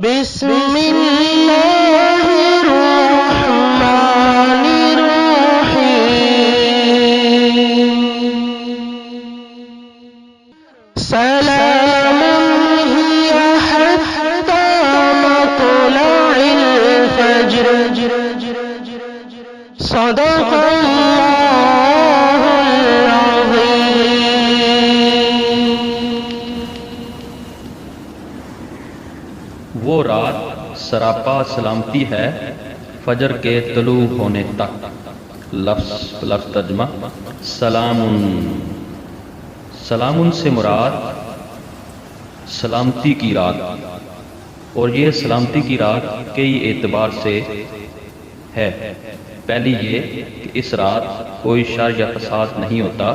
بسم اللہ الرحمن الرحیم سلام ہی حتی مطلع الفجر صدق اللہ العظیم۔ وہ رات سراپا سلامتی ہے فجر کے طلوع ہونے تک۔ لفظ ترجمہ سلام۔ سلام سے مراد سلامتی کی رات، اور یہ سلامتی کی رات کئی اعتبار سے ہے۔ پہلی یہ کہ اس رات کوئی شر یا فساد نہیں ہوتا،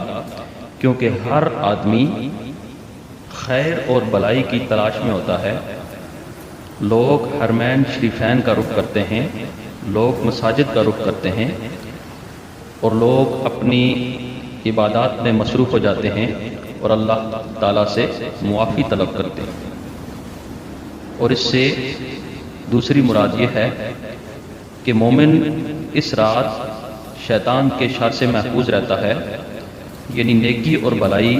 کیونکہ ہر آدمی خیر اور بلائی کی تلاش میں ہوتا ہے۔ لوگ حرمین شریفین کا رخ کرتے ہیں، لوگ مساجد کا رخ کرتے ہیں، اور لوگ اپنی عبادات میں مصروف ہو جاتے ہیں اور اللہ تعالیٰ سے معافی طلب کرتے ہیں۔ اور اس سے دوسری مراد یہ ہے کہ مومن اس رات شیطان کے شر سے محفوظ رہتا ہے، یعنی نیکی اور بلائی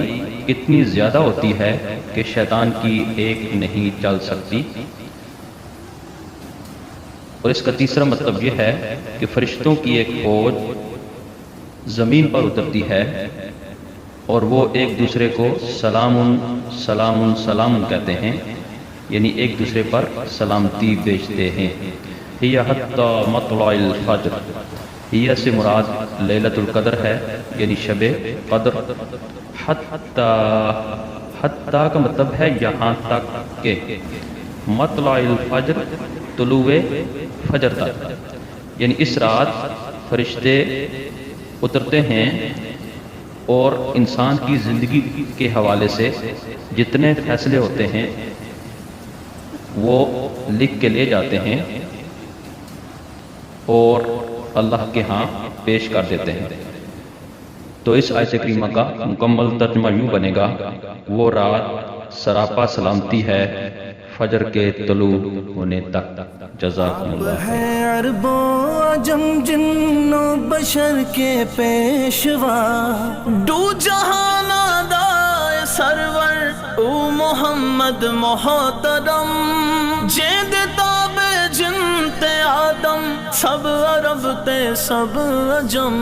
اتنی زیادہ ہوتی ہے کہ شیطان کی ایک نہیں چل سکتی۔ اور اس کا تیسرا مطلب یہ ہے کہ فرشتوں کی ایک فوج زمین پر اترتی ہے اور وہ ایک دوسرے کو سلام سلام سلام کہتے ہیں، یعنی ایک دوسرے پر سلامتی بھیجتے ہیں۔ ہی حتی مطلع الفجر، ہی سے مراد لیلۃ القدر ہے، یعنی شب قدر۔ حتی کا مطلب ہے یہاں تک کہ، مطلع الفجر طلوع فجر تک، یعنی اس رات فرشتے اترتے ہیں اور انسان کی زندگی کے حوالے سے جتنے فیصلے ہوتے ہیں وہ لکھ کے لے جاتے ہیں اور اللہ کے ہاں پیش کر دیتے ہیں۔ تو اس آیت کریمہ کا مکمل ترجمہ یوں بنے گا: وہ رات سراپا سلامتی ہے فجر کے طلوع ہونے تک۔ جزاکم اللہ خیر۔ ہے عرب و عجم جن و بشر کے پیشوا، دو جہان دائے سرور او محمد محترم، جیند تاب جنت آدم، سب عرب تے سب عجم۔